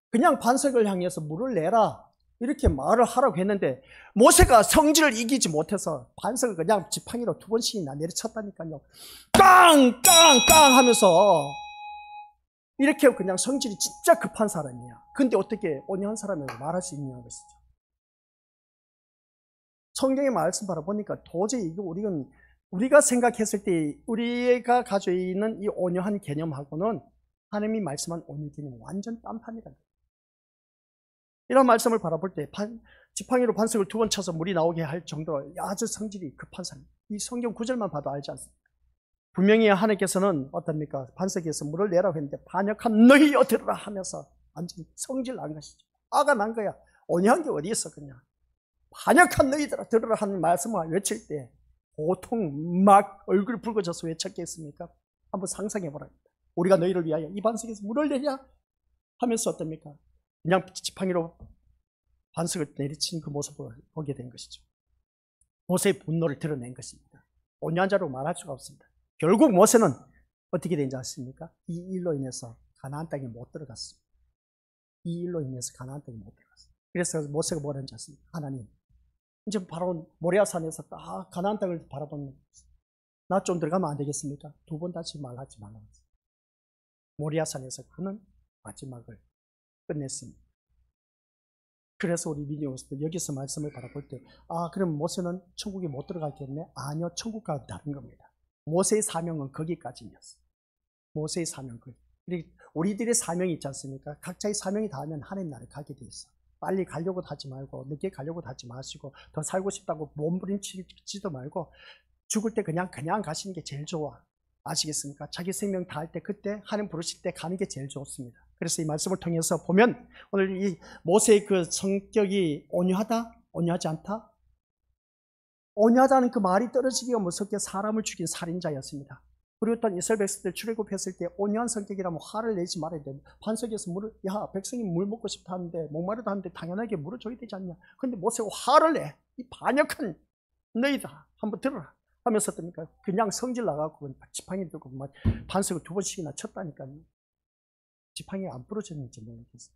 그냥 반석을 향해서 물을 내라 이렇게 말을 하라고 했는데 모세가 성질을 이기지 못해서 반석을 그냥 지팡이로 두 번씩이나 내려쳤다니까요. 깡깡깡 하면서 이렇게 그냥 성질이 진짜 급한 사람이야. 근데 어떻게 온유한 사람이라고 말할 수 있냐는 것이죠. 성경의 말씀 바라보니까 도저히 이거 우리가 생각했을 때 우리가 가지고 있는 이 온유한 개념하고는 하나님이 말씀한 온유 개념은 완전 딴판이다. 이런 말씀을 바라볼 때 지팡이로 반석을 두 번 쳐서 물이 나오게 할 정도로 아주 성질이 급한 사람. 이 성경 구절만 봐도 알지 않습니까? 분명히 하나님께서는 어떻습니까? 반석에서 물을 내라고 했는데 반역한 너희여 들으라 하면서 완전히 성질 난 것이죠. 화가 난 거야. 온유한 게 어디 있어 그냥. 반역한 너희들아 들으라 하는 말씀을 외칠 때 보통 막 얼굴이 붉어져서 외쳤겠습니까? 한번 상상해 보라. 우리가 너희를 위하여 이 반석에서 물을 내냐 하면서 어떻습니까? 그냥 지팡이로 반석을 내리친 그 모습을 보게 된 것이죠. 모세의 분노를 드러낸 것입니다. 온유한 자로 말할 수가 없습니다. 결국 모세는 어떻게 된지 아십니까? 이 일로 인해서 가나안 땅에 못 들어갔습니다. 이 일로 인해서 가나안 땅에 못 들어갔습니다. 그래서 모세가 뭐라는지 아십니까? 하나님, 이제 바로 모리아산에서 딱 가나안 땅을 바라보는 나 좀 들어가면 안 되겠습니까? 두 번 다시 말하지 말라고 했습니다. 모리아산에서 그는 마지막을 끝냈습니다. 그래서 우리 미디어스들 여기서 말씀을 바라볼 때 그럼 모세는 천국에 못 들어가겠네? 아니요, 천국과 다른 겁니다. 모세의 사명은 거기까지였어요. 모세의 사명은 거기. 우리들의 사명이 있지 않습니까? 각자의 사명이 닿으면 하나님 나라에 가게 돼 있어. 빨리 가려고 하지 말고 늦게 가려고 하지 마시고 더 살고 싶다고 몸부림치지도 말고 죽을 때 그냥 가시는 게 제일 좋아. 아시겠습니까? 자기 생명 다할 때 그때 하나님 부르실 때 가는 게 제일 좋습니다. 그래서 이 말씀을 통해서 보면 오늘 이 모세의 그 성격이 온유하다? 온유하지 않다? 온유하다는 그 말이 떨어지기가 무섭게 사람을 죽인 살인자였습니다. 그리고 또 이스라엘 백성들 출애굽했을 때 온유한 성격이라면 화를 내지 말아야 돼. 반석에서 백성이 물 먹고 싶다 하는데 목마르다 하는데 당연하게 물을 줘야 되지 않냐. 근데 모세가 화를 내. 이 반역한 너희다. 한번 들어라. 하면서 어떻습니까? 그냥 성질 나가고 지팡이 들고 막 반석을 2번씩이나 쳤다니까요. 지팡이가 안 부러졌는지 모르겠어요.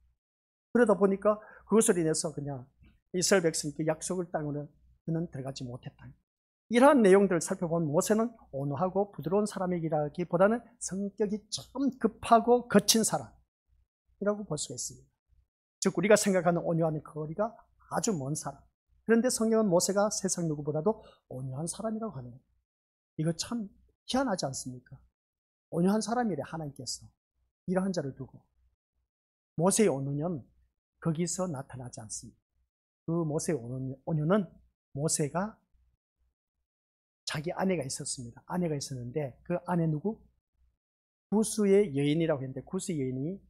그러다 보니까 그것을 인해서 그냥 이스라엘 백성 그 약속을 땅으로 그는 들어가지 못했다. 이러한 내용들을 살펴보면 모세는 온유하고 부드러운 사람이라기보다는 성격이 좀 급하고 거친 사람이라고 볼 수가 있습니다. 즉 우리가 생각하는 온유한 거리가 아주 먼 사람. 그런데 성경은 모세가 세상 누구보다도 온유한 사람이라고 하는 거예요. 이거 참 희한하지 않습니까? 온유한 사람이래 하나님께서 이러한 자를 두고. 모세의 온유는 거기서 나타나지 않습니다. 그 모세의 온유는 모세가 자기 아내가 있었습니다. 아내가 있었는데 그 아내 누구? 구스의 여인이라고 했는데 구스의 여인이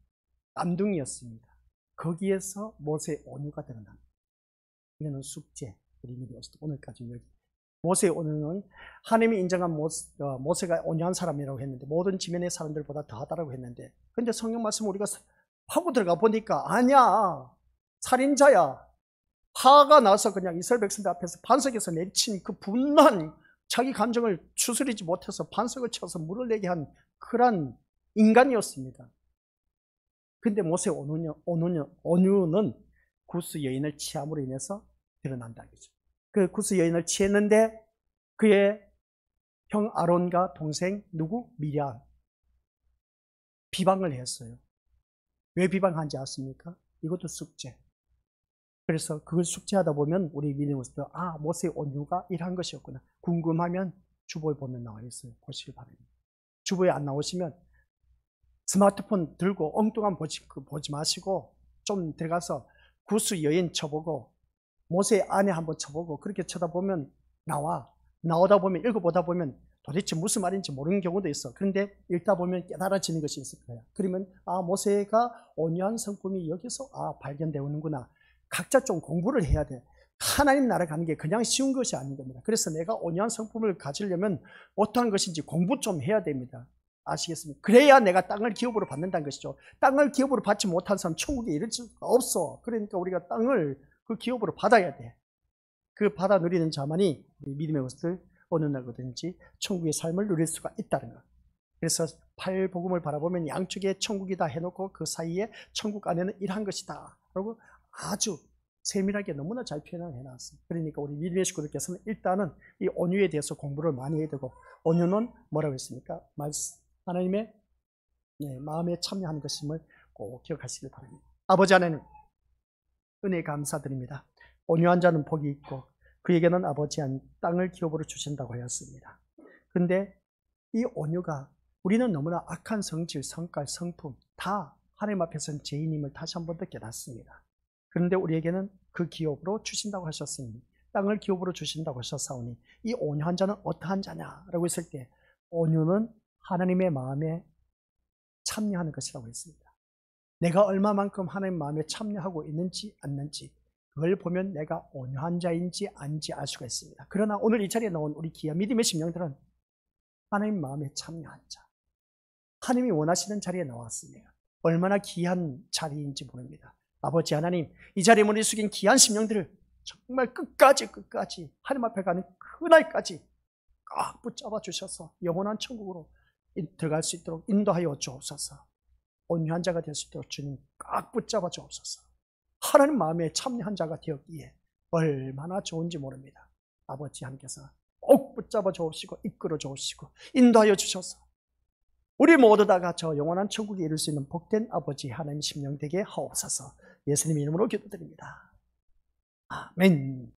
깜둥이였습니다. 거기에서 모세의 온유가 드러납니다. 이거는 숙제. 우리 오늘까지 여기. 모세의 온유는 하나님이 인정한 모세가 온유한 사람이라고 했는데 모든 지면의 사람들보다 더하다라고 했는데 근데 성경 말씀 우리가 하고 들어가 보니까 아니야. 살인자야. 화가 나서 그냥 이스라엘 백성들 앞에서 반석에서 내친 그 분노한 자기 감정을 추스리지 못해서 반석을 쳐서 물을 내게 한 그런 인간이었습니다. 근데 모세의 온유는 구스 여인을 취함으로 인해서 드러난다. 그 구스 여인을 취했는데 그의 형 아론과 동생 누구? 미리암 비방을 했어요. 왜 비방한지 아십니까? 이것도 숙제. 그래서 그걸 숙제하다 보면 우리 믿음으로서 모세의 온유가 이러한 것이었구나. 궁금하면 주보에 보면 나와 있어요. 보시길 바랍니다. 주보에 안 나오시면 스마트폰 들고 엉뚱한 보지 마시고 좀 들어가서 구스 여인 쳐보고 모세의 아내 한번 쳐보고 그렇게 쳐다보면 나오다 보면 읽어보다 보면 도대체 무슨 말인지 모르는 경우도 있어. 그런데 읽다 보면 깨달아지는 것이 있을 거야. 그러면 모세가 온유한 성품이 여기서 발견되는구나. 각자 좀 공부를 해야 돼. 하나님 나라 가는 게 그냥 쉬운 것이 아닌 겁니다. 그래서 내가 온유한 성품을 가지려면 어떠한 것인지 공부 좀 해야 됩니다. 아시겠습니까? 그래야 내가 땅을 기업으로 받는다는 것이죠. 땅을 기업으로 받지 못한 사람 천국에 이를 수가 없어. 그러니까 우리가 땅을 그 기업으로 받아야 돼. 그 받아 누리는 자만이 믿음의 것을 어느 날든지 천국의 삶을 누릴 수가 있다는 것. 그래서 팔복음을 바라보면 양쪽에 천국이다 해놓고 그 사이에 천국 안에는 이러한 것이다 라고 아주 세밀하게 너무나 잘 표현을 해놨습니다. 그러니까 우리 믿음의 식구들께서는 일단은 이 온유에 대해서 공부를 많이 해야 되고 온유는 뭐라고 했습니까? 하나님의 마음에 참여하는 것임을 꼭 기억하시길 바랍니다. 아버지 하나님 은혜 감사드립니다. 온유한 자는 복이 있고 그에게는 아버지 한 땅을 기업으로 주신다고 하였습니다. 그런데 이 온유가 우리는 너무나 악한 성질, 성깔, 성품 다 하나님 앞에서는 죄인임을 다시 한 번 더 깨닫습니다. 그런데 우리에게는 그 기업으로 주신다고 하셨으니 땅을 기업으로 주신다고 하셨사오니 이 온유한 자는 어떠한 자냐라고 했을 때 온유는 하나님의 마음에 참여하는 것이라고 했습니다. 내가 얼마만큼 하나님 마음에 참여하고 있는지 않는지 그걸 보면 내가 온유한 자인지 아닌지 알 수가 있습니다. 그러나 오늘 이 자리에 나온 우리 귀한 믿음의 심령들은 하나님 마음에 참여한 자, 하나님이 원하시는 자리에 나왔습니다. 얼마나 귀한 자리인지 모릅니다. 아버지 하나님, 이 자리에 머리 숙인 귀한 심령들을 정말 끝까지 하나님 앞에 가는 그날까지 꽉 붙잡아 주셔서 영원한 천국으로 들어갈 수 있도록 인도하여 주옵소서. 온유한 자가 될 수 있도록 주님 꽉 붙잡아 주옵소서. 하나님 마음에 참여한 자가 되었기에 얼마나 좋은지 모릅니다. 아버지 하나님께서 꼭 붙잡아 주옵시고 이끌어 주옵시고 인도하여 주셔서 우리 모두 다가 저 영원한 천국에 이룰 수 있는 복된 아버지 하나님 심령 되게 하옵소서. 예수님 이름으로 기도드립니다. 아멘.